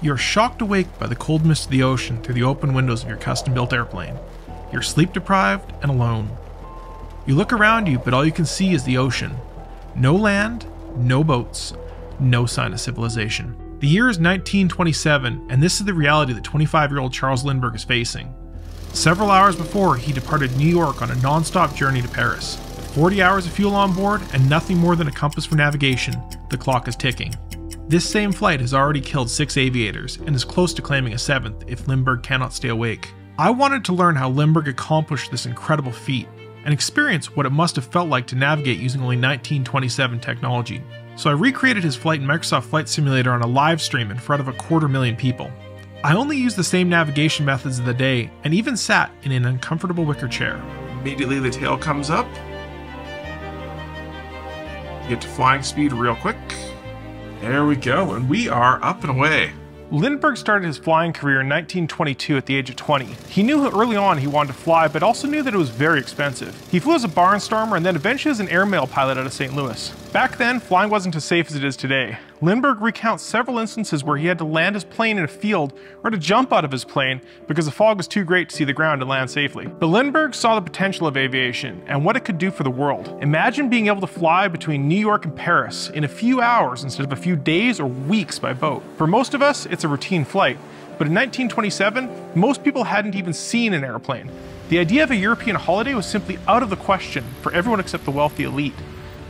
You're shocked awake by the cold mist of the ocean through the open windows of your custom-built airplane. You're sleep-deprived and alone. You look around you, but all you can see is the ocean. No land, no boats, no sign of civilization. The year is 1927, and this is the reality that 25-year-old Charles Lindbergh is facing. Several hours before, he departed New York on a non-stop journey to Paris. 40 hours of fuel on board, and nothing more than a compass for navigation. The clock is ticking. This same flight has already killed 6 aviators, and is close to claiming a 7th if Lindbergh cannot stay awake. I wanted to learn how Lindbergh accomplished this incredible feat, and experience what it must have felt like to navigate using only 1927 technology. So I recreated his flight in Microsoft Flight Simulator on a live stream in front of 250,000 people. I only used the same navigation methods of the day, and even sat in an uncomfortable wicker chair. Immediately the tail comes up. Get to flying speed real quick. There we go, and we are up and away. Lindbergh started his flying career in 1922 at the age of 20. He knew early on he wanted to fly, but also knew that it was very expensive. He flew as a barnstormer and then eventually as an airmail pilot out of St. Louis. Back then, flying wasn't as safe as it is today. Lindbergh recounts several instances where he had to land his plane in a field or to jump out of his plane because the fog was too great to see the ground and land safely. But Lindbergh saw the potential of aviation and what it could do for the world. Imagine being able to fly between New York and Paris in a few hours instead of a few days or weeks by boat. For most of us, it's a routine flight, but in 1927, most people hadn't even seen an airplane. The idea of a European holiday was simply out of the question for everyone except the wealthy elite.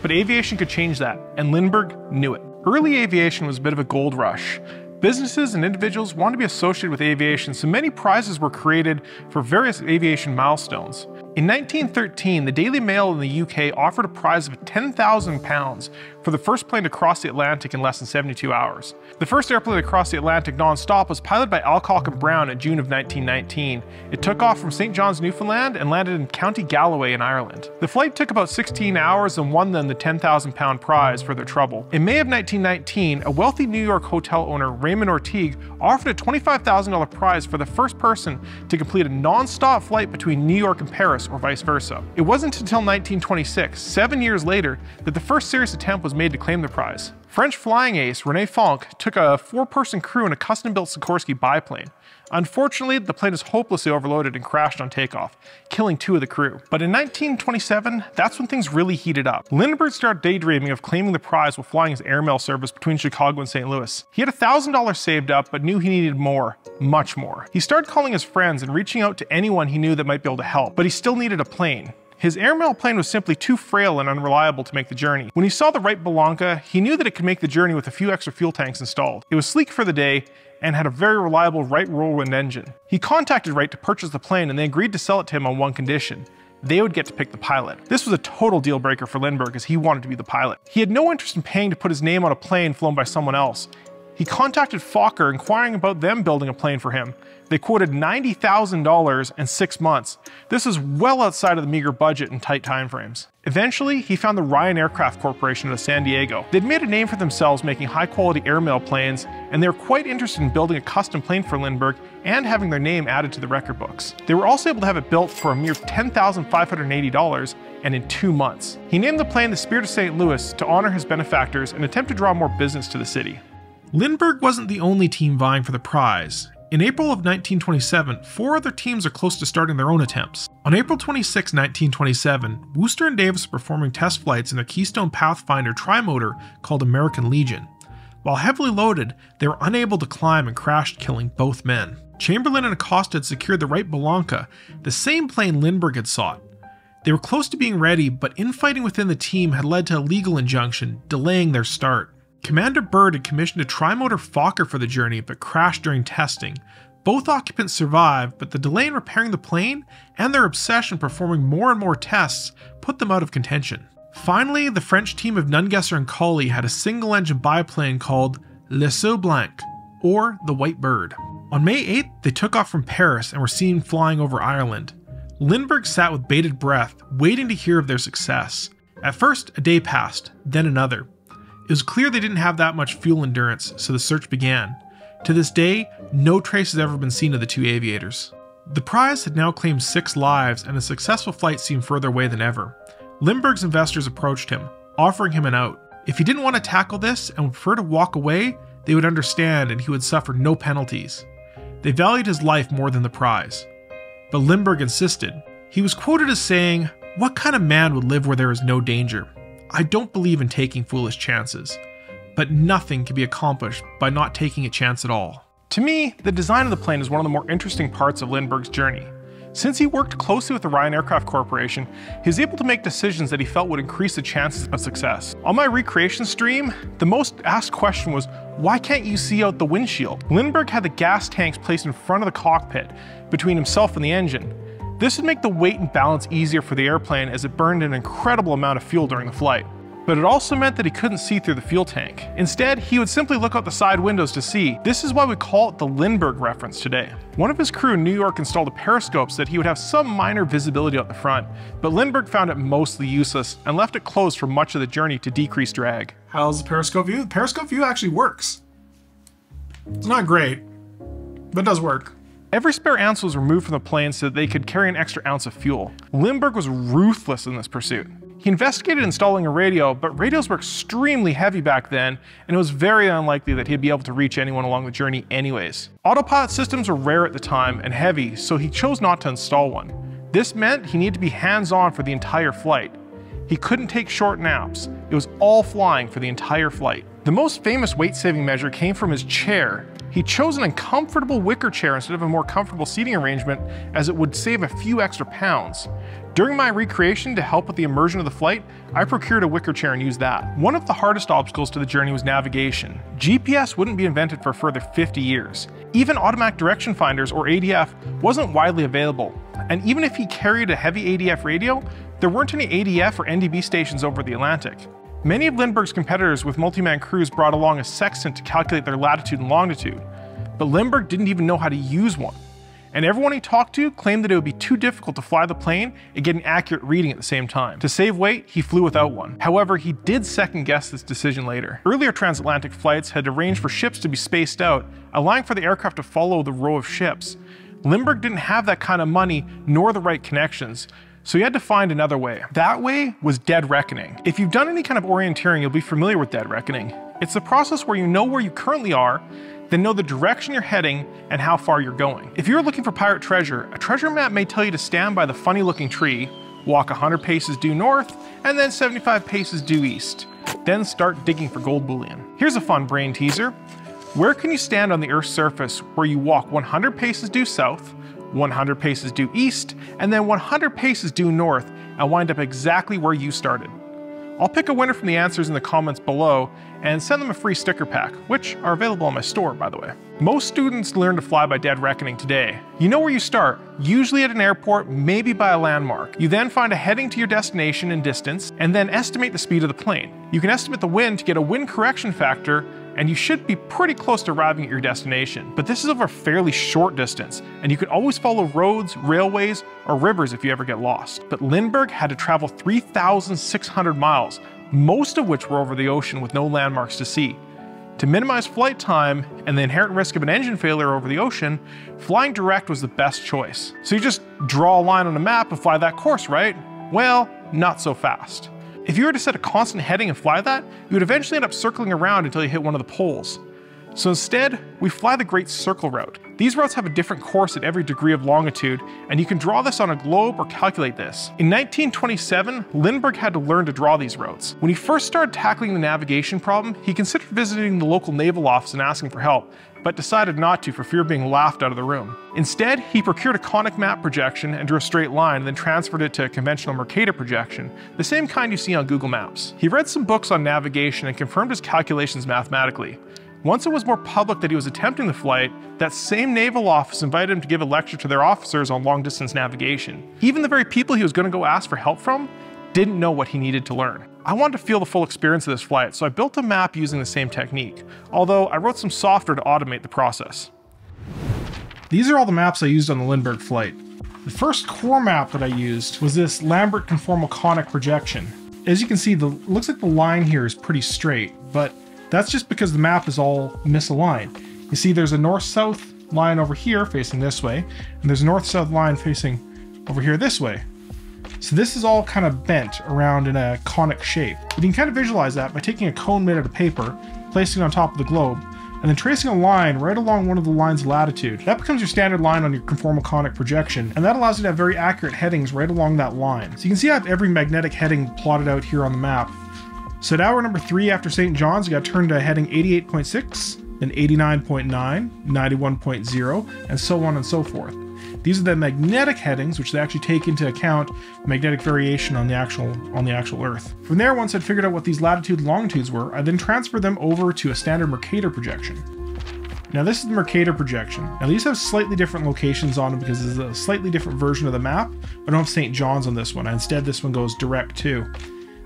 But aviation could change that, and Lindbergh knew it. Early aviation was a bit of a gold rush. Businesses and individuals wanted to be associated with aviation, so many prizes were created for various aviation milestones. In 1913, the Daily Mail in the UK offered a prize of £10,000 for the first plane to cross the Atlantic in less than 72 hours. The first airplane to cross the Atlantic non-stop was piloted by Alcock and Brown in June of 1919. It took off from St. John's, Newfoundland and landed in County Galloway in Ireland. The flight took about 16 hours and won them the £10,000 prize for their trouble. In May of 1919, a wealthy New York hotel owner, Raymond Ortigue, offered a $25,000 prize for the first person to complete a non-stop flight between New York and Paris, or vice versa. It wasn't until 1926, 7 years later, that the first serious attempt was made to claim the prize. French flying ace René Fonck took a 4-person crew in a custom-built Sikorsky biplane. Unfortunately, the plane is hopelessly overloaded and crashed on takeoff, killing 2 of the crew. But in 1927, that's when things really heated up. Lindbergh started daydreaming of claiming the prize while flying his airmail service between Chicago and St. Louis. He had $1,000 saved up, but knew he needed more, much more. He started calling his friends and reaching out to anyone he knew that might be able to help, but he still needed a plane. His airmail plane was simply too frail and unreliable to make the journey. When he saw the Wright Bellanca, he knew that it could make the journey with a few extra fuel tanks installed. It was sleek for the day and had a very reliable Wright whirlwind engine. He contacted Wright to purchase the plane, and they agreed to sell it to him on one condition: they would get to pick the pilot. This was a total deal breaker for Lindbergh, as he wanted to be the pilot. He had no interest in paying to put his name on a plane flown by someone else. He contacted Fokker, inquiring about them building a plane for him. They quoted $90,000 and 6 months. This is well outside of the meager budget and tight timeframes. Eventually, he found the Ryan Aircraft Corporation out of San Diego. They'd made a name for themselves making high-quality airmail planes, and they were quite interested in building a custom plane for Lindbergh and having their name added to the record books. They were also able to have it built for a mere $10,580 and in 2 months. He named the plane the Spirit of St. Louis to honor his benefactors and attempt to draw more business to the city. Lindbergh wasn't the only team vying for the prize. In April of 1927, 4 other teams are close to starting their own attempts. On April 26, 1927, Wooster and Davis were performing test flights in their Keystone Pathfinder trimotor called American Legion. While heavily loaded, they were unable to climb and crashed, killing both men. Chamberlain and Acosta had secured the Wright Bellanca, the same plane Lindbergh had sought. They were close to being ready, but infighting within the team had led to a legal injunction, delaying their start. Commander Byrd had commissioned a trimotor Fokker for the journey, but crashed during testing. Both occupants survived, but the delay in repairing the plane and their obsession performing more and more tests put them out of contention. Finally, the French team of Nungesser and Colley had a single-engine biplane called Le Ceau Blanc, or the White Bird. On May 8th, they took off from Paris and were seen flying over Ireland. Lindbergh sat with bated breath, waiting to hear of their success. At first, a day passed, then another. It was clear they didn't have that much fuel endurance, so the search began. To this day, no trace has ever been seen of the 2 aviators. The prize had now claimed 6 lives, and a successful flight seemed further away than ever. Lindbergh's investors approached him, offering him an out. If he didn't want to tackle this and would prefer to walk away, they would understand and he would suffer no penalties. They valued his life more than the prize. But Lindbergh insisted. He was quoted as saying, "What kind of man would live where there is no danger? I don't believe in taking foolish chances. But nothing can be accomplished by not taking a chance at all." To me, the design of the plane is one of the more interesting parts of Lindbergh's journey. Since he worked closely with the Ryan Aircraft Corporation, he was able to make decisions that he felt would increase the chances of success. On my recreation stream, the most asked question was, why can't you see out the windshield? Lindbergh had the gas tanks placed in front of the cockpit, between himself and the engine. This would make the weight and balance easier for the airplane as it burned an incredible amount of fuel during the flight. But it also meant that he couldn't see through the fuel tank. Instead, he would simply look out the side windows to see. This is why we call it the Lindbergh reference today. One of his crew in New York installed a periscope so that he would have some minor visibility out the front, but Lindbergh found it mostly useless and left it closed for much of the journey to decrease drag. How's the periscope view? The periscope view actually works. It's not great, but it does work. Every spare ounce was removed from the plane so that they could carry an extra ounce of fuel. Lindbergh was ruthless in this pursuit. He investigated installing a radio, but radios were extremely heavy back then, and it was very unlikely that he'd be able to reach anyone along the journey anyways. Autopilot systems were rare at the time and heavy, so he chose not to install one. This meant he needed to be hands-on for the entire flight. He couldn't take short naps. It was all flying for the entire flight. The most famous weight-saving measure came from his chair. He chose an uncomfortable wicker chair instead of a more comfortable seating arrangement, as it would save a few extra pounds. During my recreation to help with the immersion of the flight, I procured a wicker chair and used that. One of the hardest obstacles to the journey was navigation. GPS wouldn't be invented for a further 50 years. Even automatic direction finders, or ADF, wasn't widely available. And even if he carried a heavy ADF radio, there weren't any ADF or NDB stations over the Atlantic. Many of Lindbergh's competitors with multi-man crews brought along a sextant to calculate their latitude and longitude, but Lindbergh didn't even know how to use one. And everyone he talked to claimed that it would be too difficult to fly the plane and get an accurate reading at the same time. To save weight, he flew without one. However, he did second guess this decision later. Earlier transatlantic flights had arranged for ships to be spaced out, allowing for the aircraft to follow the row of ships. Lindbergh didn't have that kind of money nor the right connections, so he had to find another way. That way was dead reckoning. If you've done any kind of orienteering, you'll be familiar with dead reckoning. It's the process where you know where you currently are, then know the direction you're heading and how far you're going. If you're looking for pirate treasure, a treasure map may tell you to stand by the funny looking tree, walk 100 paces due north, and then 75 paces due east. Then start digging for gold bullion. Here's a fun brain teaser. Where can you stand on the Earth's surface where you walk 100 paces due south, 100 paces due east, and then 100 paces due north and wind up exactly where you started? I'll pick a winner from the answers in the comments below and send them a free sticker pack, which are available on my store, by the way. Most students learn to fly by dead reckoning today. You know where you start, usually at an airport, maybe by a landmark. You then find a heading to your destination and distance, and then estimate the speed of the plane. You can estimate the wind to get a wind correction factor, and you should be pretty close to arriving at your destination. But this is over a fairly short distance, and you can always follow roads, railways, or rivers if you ever get lost. But Lindbergh had to travel 3,600 miles, most of which were over the ocean with no landmarks to see. To minimize flight time and the inherent risk of an engine failure over the ocean, flying direct was the best choice. So you just draw a line on a map and fly that course, right? Well, not so fast. If you were to set a constant heading and fly that, you would eventually end up circling around until you hit one of the poles. So instead, we fly the Great Circle Route. These routes have a different course at every degree of longitude, and you can draw this on a globe or calculate this. In 1927, Lindbergh had to learn to draw these routes. When he first started tackling the navigation problem, he considered visiting the local naval office and asking for help, but decided not to for fear of being laughed out of the room. Instead, he procured a conic map projection and drew a straight line, and then transferred it to a conventional Mercator projection, the same kind you see on Google Maps. He read some books on navigation and confirmed his calculations mathematically. Once it was more public that he was attempting the flight, that same naval office invited him to give a lecture to their officers on long-distance navigation. Even the very people he was going to go ask for help from didn't know what he needed to learn. I wanted to feel the full experience of this flight, so I built a map using the same technique, although I wrote some software to automate the process. These are all the maps I used on the Lindbergh flight. The first core map that I used was this Lambert conformal conic projection. As you can see, looks like the line here is pretty straight, but that's just because the map is all misaligned. You see there's a north-south line over here facing this way, and there's a north-south line facing over here this way. So this is all kind of bent around in a conic shape. You can kind of visualize that by taking a cone made out of paper, placing it on top of the globe, and then tracing a line right along one of the lines of latitude. That becomes your standard line on your conformal conic projection, and that allows you to have very accurate headings right along that line. So you can see I have every magnetic heading plotted out here on the map. So at hour number 3 after St. John's, we got turned to heading 88.6, then 89.9, 91.0, and so on and so forth. These are the magnetic headings, which they actually take into account magnetic variation on the actual Earth. From there, once I'd figured out what these latitude and longitudes were, I then transferred them over to a standard Mercator projection. Now this is the Mercator projection. Now these have slightly different locations on them because this is a slightly different version of the map. I don't have St. John's on this one. Instead, this one goes direct to.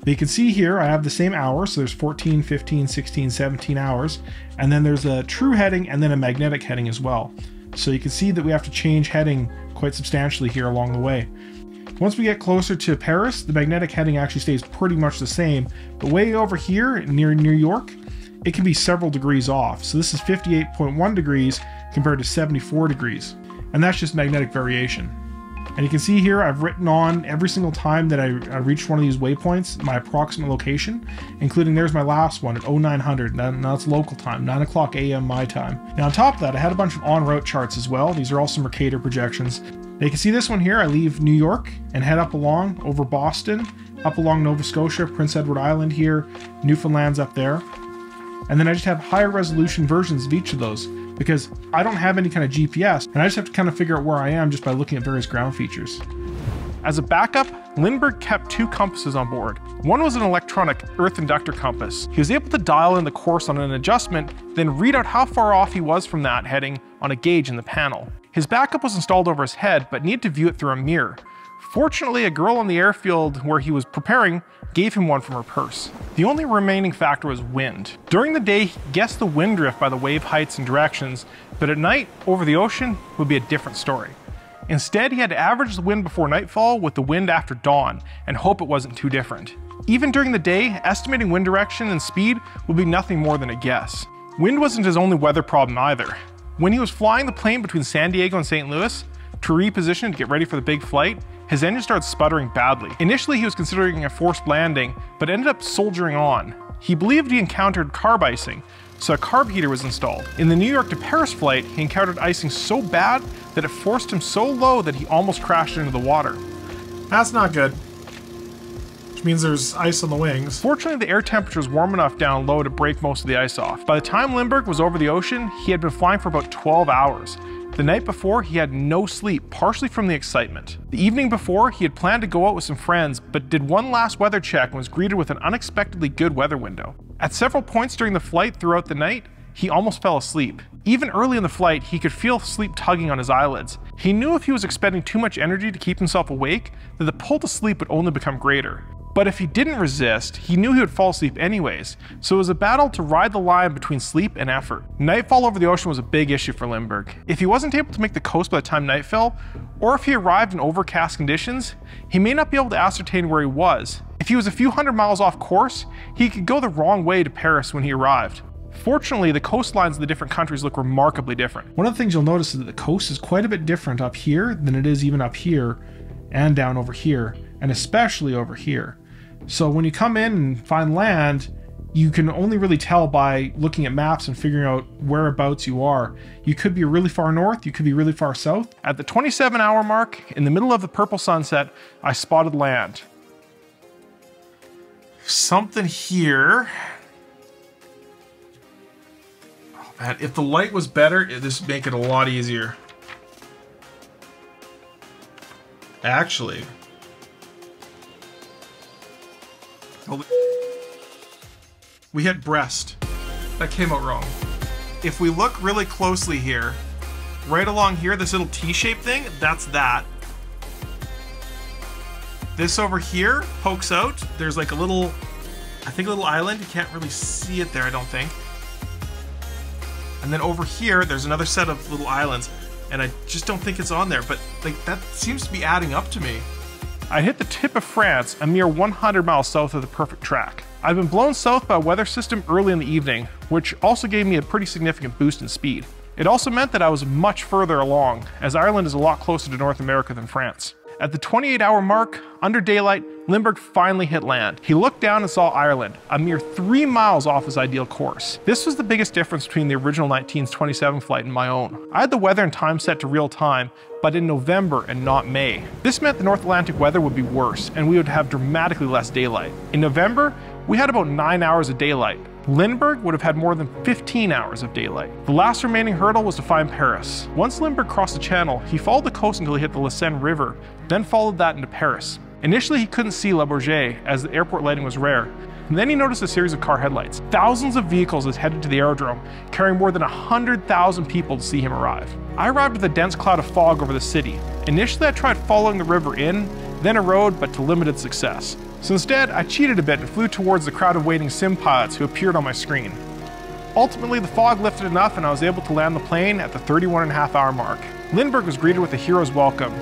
But you can see here I have the same hours, so there's 14, 15, 16, 17 hours, and then there's a true heading and then a magnetic heading as well. So you can see that we have to change heading quite substantially here along the way. Once we get closer to Paris, the magnetic heading actually stays pretty much the same, but way over here near New York, it can be several degrees off. So this is 58.1 degrees compared to 74 degrees, and that's just magnetic variation. And you can see here I've written on every single time that I reached one of these waypoints my approximate location, including there's my last one at 0900. Now that's local time, 9 o'clock a.m. my time. Now on top of that, I had a bunch of en route charts as well. These are also Mercator projections. Now you can see this one here. I leave New York and head up along over Boston, up along Nova Scotia, Prince Edward Island here, Newfoundland's up there. And then I just have higher resolution versions of each of those, because I don't have any kind of GPS, and I just have to kind of figure out where I am just by looking at various ground features. As a backup, Lindbergh kept 2 compasses on board. One was an electronic earth inductor compass. He was able to dial in the course on an adjustment, then read out how far off he was from that heading on a gauge in the panel. His backup was installed over his head, but needed to view it through a mirror. Fortunately, a girl on the airfield where he was preparing gave him one from her purse. The only remaining factor was wind. During the day, he guessed the wind drift by the wave heights and directions, but at night, over the ocean, would be a different story. Instead, he had to average the wind before nightfall with the wind after dawn, and hope it wasn't too different. Even during the day, estimating wind direction and speed would be nothing more than a guess. Wind wasn't his only weather problem either. When he was flying the plane between San Diego and St. Louis, to reposition to get ready for the big flight, his engine started sputtering badly. Initially, he was considering a forced landing, but ended up soldiering on. He believed he encountered carb icing, so a carb heater was installed. In the New York to Paris flight, he encountered icing so bad that it forced him so low that he almost crashed into the water. That's not good. Which means there's ice on the wings. Fortunately, the air temperature was warm enough down low to break most of the ice off. By the time Lindbergh was over the ocean, he had been flying for about 12 hours. The night before, he had no sleep, partially from the excitement. The evening before, he had planned to go out with some friends, but did one last weather check and was greeted with an unexpectedly good weather window. At several points during the flight throughout the night, he almost fell asleep. Even early in the flight, he could feel sleep tugging on his eyelids. He knew if he was expending too much energy to keep himself awake, that the pull to sleep would only become greater. But if he didn't resist, he knew he would fall asleep anyways, so it was a battle to ride the line between sleep and effort. Nightfall over the ocean was a big issue for Lindbergh. If he wasn't able to make the coast by the time night fell, or if he arrived in overcast conditions, he may not be able to ascertain where he was. If he was a few hundred miles off course, he could go the wrong way to Paris when he arrived. Fortunately, the coastlines of the different countries look remarkably different. One of the things you'll notice is that the coast is quite a bit different up here than it is even up here and down over here, and especially over here. So when you come in and find land, you can only really tell by looking at maps and figuring out whereabouts you are. You could be really far north, you could be really far south. At the 27-hour mark, in the middle of the purple sunset, I spotted land. Something here. Oh man, if the light was better, this would make it a lot easier. Actually. We hit Brest. That came out wrong. If we look really closely here, right along here, this little T-shaped thing, that's that. This over here pokes out. There's like a little, I think a little island. You can't really see it there, I don't think. And then over here, there's another set of little islands, and I just don't think it's on there, but like that seems to be adding up to me. I hit the tip of France, a mere 100 miles south of the perfect track. I'd been blown south by a weather system early in the evening, which also gave me a pretty significant boost in speed. It also meant that I was much further along, as Ireland is a lot closer to North America than France. At the 28-hour mark, under daylight, Lindbergh finally hit land. He looked down and saw Ireland, a mere 3 miles off his ideal course. This was the biggest difference between the original 1927 flight and my own. I had the weather and time set to real time, but in November and not May. This meant the North Atlantic weather would be worse, and we would have dramatically less daylight. In November, we had about 9 hours of daylight. Lindbergh would have had more than 15 hours of daylight. The last remaining hurdle was to find Paris. Once Lindbergh crossed the channel, he followed the coast until he hit the La Seine River, then followed that into Paris. Initially, he couldn't see Le Bourget, as the airport lighting was rare. And then he noticed a series of car headlights. Thousands of vehicles had headed to the aerodrome, carrying more than 100,000 people to see him arrive. I arrived with a dense cloud of fog over the city. Initially, I tried following the river in, then a road, but to limited success. So instead, I cheated a bit and flew towards the crowd of waiting sim pilots who appeared on my screen. Ultimately, the fog lifted enough and I was able to land the plane at the 31.5-hour mark. Lindbergh was greeted with a hero's welcome.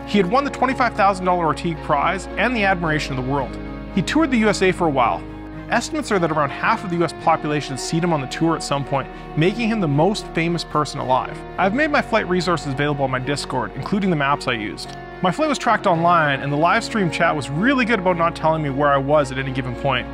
He had won the $25,000 Orteig Prize and the admiration of the world. He toured the USA for a while. Estimates are that around half of the US population has seen him on the tour at some point, making him the most famous person alive. I've made my flight resources available on my Discord, including the maps I used. My flight was tracked online, and the live stream chat was really good about not telling me where I was at any given point.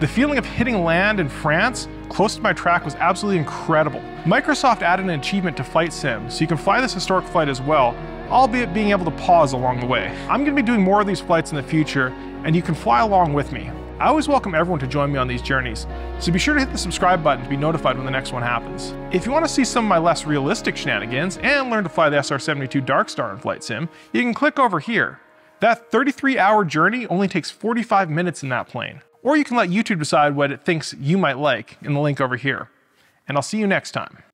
The feeling of hitting land in France, close to my track, was absolutely incredible. Microsoft added an achievement to Flight Sim, so you can fly this historic flight as well, albeit being able to pause along the way. I'm going to be doing more of these flights in the future, and you can fly along with me. I always welcome everyone to join me on these journeys, so be sure to hit the subscribe button to be notified when the next one happens. If you want to see some of my less realistic shenanigans and learn to fly the SR-72 Dark Star in Flight Sim, you can click over here. That 33-hour journey only takes 45 minutes in that plane. Or you can let YouTube decide what it thinks you might like in the link over here. And I'll see you next time.